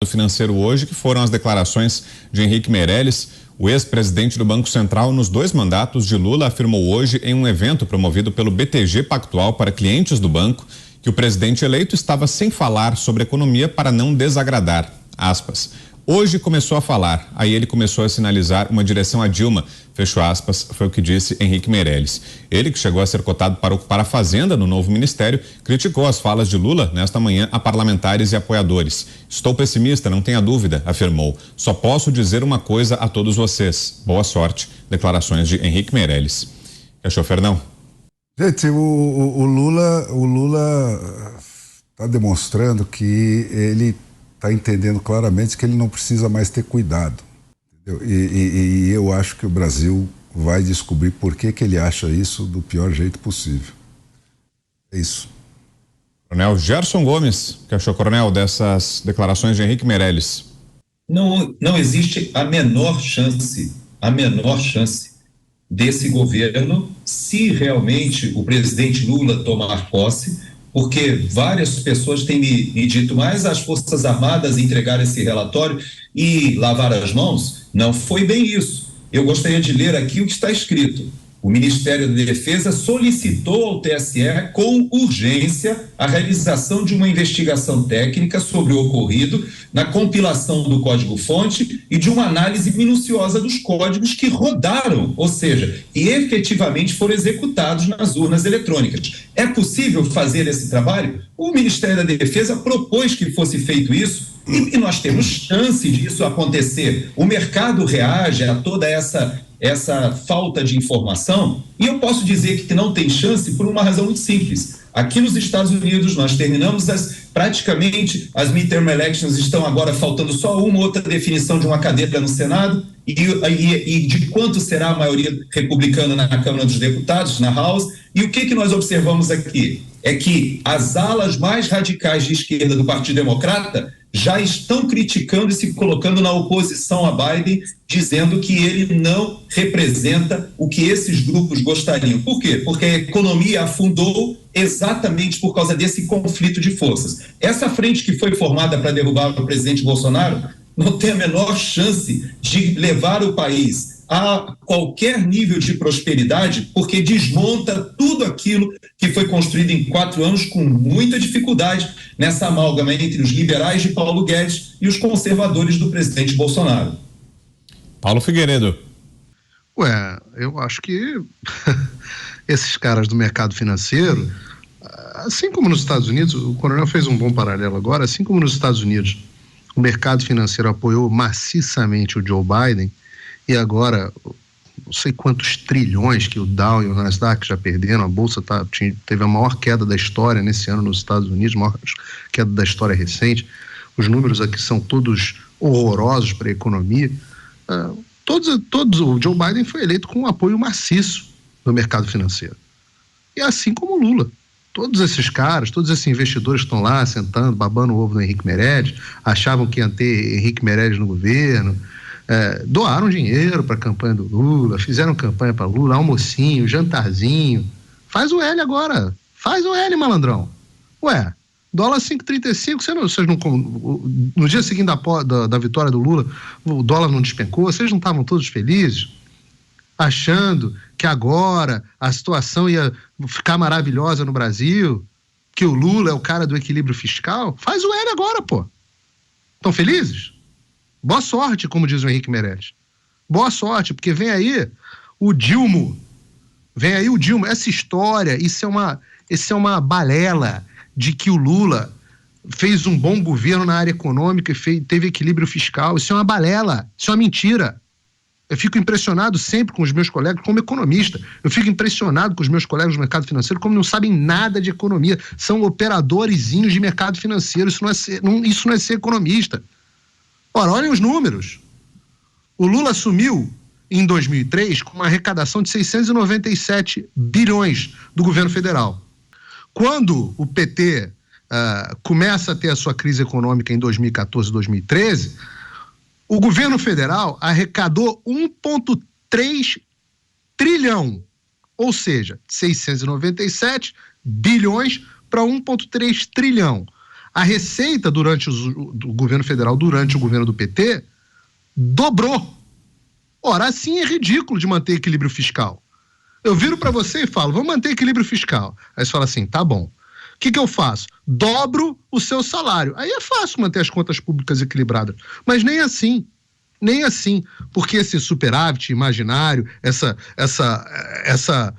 Financeiro hoje, que foram as declarações de Henrique Meirelles. O ex-presidente do Banco Central, nos 2 mandatos de Lula, afirmou hoje em um evento promovido pelo BTG Pactual para clientes do banco que o presidente eleito estava sem falar sobre economia para não desagradar. Aspas. Hoje começou a falar, aí ele começou a sinalizar uma direção a Dilma, fechou aspas, foi o que disse Henrique Meirelles. Ele, que chegou a ser cotado para ocupar a Fazenda no novo ministério, criticou as falas de Lula nesta manhã a parlamentares e apoiadores. Estou pessimista, não tenha dúvida, afirmou. Só posso dizer uma coisa a todos vocês. Boa sorte. Declarações de Henrique Meirelles. Achou, Fernão? Gente, o Lula está demonstrando que ele está entendendo claramente que ele não precisa mais ter cuidado. Entendeu? E eu acho que o Brasil vai descobrir por que ele acha isso do pior jeito possível. É isso. Coronel Gerson Gomes, que achou, coronel, dessas declarações de Henrique Meirelles? Não existe a menor chance desse governo, se realmente o presidente Lula tomar posse, porque várias pessoas têm me dito, mas as Forças Armadas entregaram esse relatório e lavaram as mãos. Não foi bem isso. Eu gostaria de ler aqui o que está escrito. O Ministério da Defesa solicitou ao TSE com urgência a realização de uma investigação técnica sobre o ocorrido na compilação do código-fonte e de uma análise minuciosa dos códigos que rodaram, ou seja, que efetivamente foram executados nas urnas eletrônicas. É possível fazer esse trabalho? O Ministério da Defesa propôs que fosse feito isso e nós temos chance disso acontecer. O mercado reage a toda essa falta de informação, e eu posso dizer que não tem chance por uma razão muito simples. Aqui nos Estados Unidos nós terminamos praticamente as midterm elections, estão agora faltando só uma outra definição de uma cadeira no Senado e de quanto será a maioria republicana na Câmara dos Deputados, na House, e o que nós observamos aqui? É que as alas mais radicais de esquerda do Partido Democrata já estão criticando e se colocando na oposição a Biden, dizendo que ele não representa o que esses grupos gostariam. Por quê? Porque a economia afundou exatamente por causa desse conflito de forças. Essa frente que foi formada para derrubar o presidente Bolsonaro não tem a menor chance de levar o país a qualquer nível de prosperidade, porque desmonta tudo aquilo que foi construído em 4 anos com muita dificuldade nessa amálgama entre os liberais de Paulo Guedes e os conservadores do presidente Bolsonaro. Paulo Figueiredo. Eu acho que esses caras do mercado financeiro, assim como nos Estados Unidos, o coronel fez um bom paralelo agora, assim como nos Estados Unidos o mercado financeiro apoiou maciçamente o Joe Biden, e agora, não sei quantos trilhões que o Dow e o Nasdaq já perderam, a Bolsa teve a maior queda da história nesse ano nos Estados Unidos, a maior queda da história recente. Os números aqui são todos horrorosos para a economia. O Joe Biden foi eleito com um apoio maciço no mercado financeiro. E assim como o Lula. Todos esses caras, todos esses investidores que estão lá sentando, babando o ovo do Henrique Meirelles, achavam que ia ter Henrique Meirelles no governo, doaram dinheiro para a campanha do Lula, fizeram campanha para Lula, almocinho, jantarzinho. Faz o L agora, faz o L, malandrão. Dólar 5,35, vocês não, no dia seguinte da vitória do Lula, o dólar não despencou, vocês não estavam todos felizes? Achando que agora a situação ia ficar maravilhosa no Brasil, que o Lula é o cara do equilíbrio fiscal? Faz o L agora, pô. Estão felizes? Boa sorte, como diz o Henrique Meirelles. Boa sorte, porque vem aí o Dilma. Essa história, isso é uma balela de que o Lula fez um bom governo na área econômica e teve equilíbrio fiscal. Isso é uma balela, isso é uma mentira. Eu fico impressionado sempre com os meus colegas, como economista. Eu fico impressionado com os meus colegas do mercado financeiro, como não sabem nada de economia. São operadorzinhos de mercado financeiro. Isso não é ser economista. Ora, olhem os números. O Lula assumiu em 2003 com uma arrecadação de 697 bilhões do governo federal. Quando o PT começa a ter a sua crise econômica em 2014 e 2013, o governo federal arrecadou 1,3 trilhão, ou seja, 697 bilhões para 1,3 trilhão. A receita do governo federal, durante o governo do PT, dobrou. Ora, assim é ridículo de manter equilíbrio fiscal. Eu viro para você e falo, vamos manter equilíbrio fiscal. Aí você fala assim, tá bom. O que eu faço? Dobro o seu salário. Aí é fácil manter as contas públicas equilibradas. Mas nem assim. Nem assim. Porque esse superávit imaginário, essa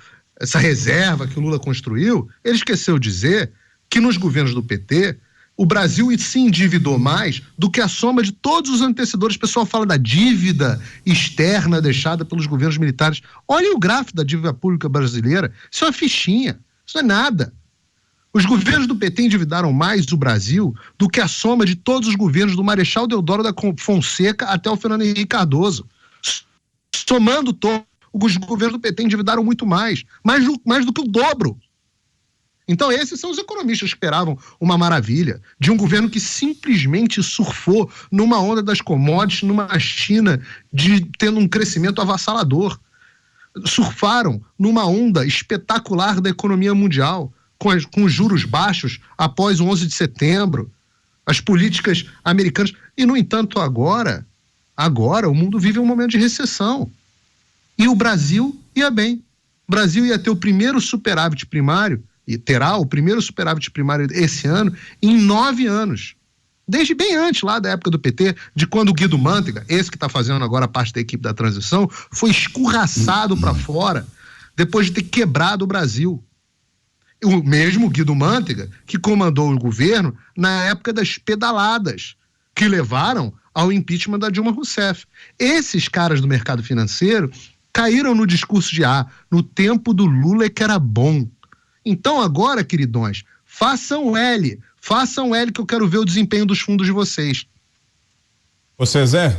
reserva que o Lula construiu, ele esqueceu de dizer que nos governos do PT, o Brasil se endividou mais do que a soma de todos os antecessores. O pessoal fala da dívida externa deixada pelos governos militares. Olha o gráfico da dívida pública brasileira. Isso é uma fichinha. Isso não é nada. Os governos do PT endividaram mais o Brasil do que a soma de todos os governos do Marechal Deodoro da Fonseca até o Fernando Henrique Cardoso. Somando todos, os governos do PT endividaram muito mais do que o dobro. Então esses são os economistas que esperavam uma maravilha de um governo que simplesmente surfou numa onda das commodities, numa China tendo um crescimento avassalador. Surfaram numa onda espetacular da economia mundial, com os juros baixos após o 11 de setembro, as políticas americanas. E, no entanto, agora o mundo vive um momento de recessão. E o Brasil ia bem. O Brasil ia ter o primeiro superávit primário, e terá o primeiro superávit primário esse ano, em 9 anos. Desde bem antes, lá da época do PT, de quando o Guido Mantega, esse que está fazendo agora parte da equipe da transição, foi escorraçado para fora, depois de ter quebrado o Brasil. O mesmo Guido Mantega que comandou o governo na época das pedaladas, que levaram ao impeachment da Dilma Rousseff. Esses caras do mercado financeiro caíram no discurso de no tempo do Lula é que era bom. Então agora, queridões, façam L que eu quero ver o desempenho dos fundos de vocês. Você, Zé?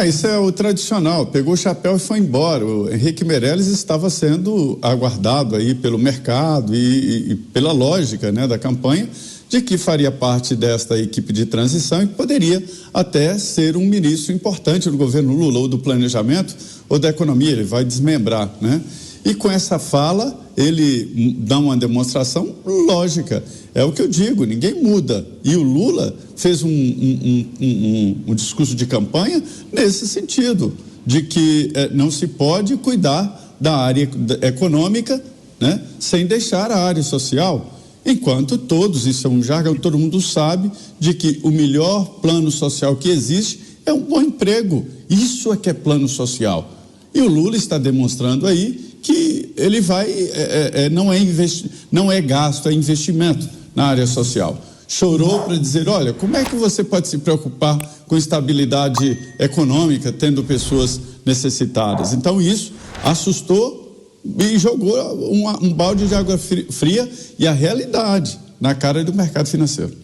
Isso é o tradicional, pegou o chapéu e foi embora. O Henrique Meirelles estava sendo aguardado aí pelo mercado e pela lógica, né, da campanha, de que faria parte desta equipe de transição e poderia até ser um ministro importante do governo Lula, ou do planejamento, ou da economia. Ele vai desmembrar, né? E com essa fala, ele dá uma demonstração lógica. É o que eu digo, ninguém muda. E o Lula fez um discurso de campanha nesse sentido, de que não se pode cuidar da área econômica, né, sem deixar a área social. Enquanto isso é um jargão, todo mundo sabe de que o melhor plano social que existe é um bom emprego. Isso é que é plano social. E o Lula está demonstrando aí que ele vai, não é gasto, é investimento na área social. Chorou para dizer, olha, como é que você pode se preocupar com estabilidade econômica tendo pessoas necessitadas? Então isso assustou e jogou um balde de água fria e a realidade na cara do mercado financeiro.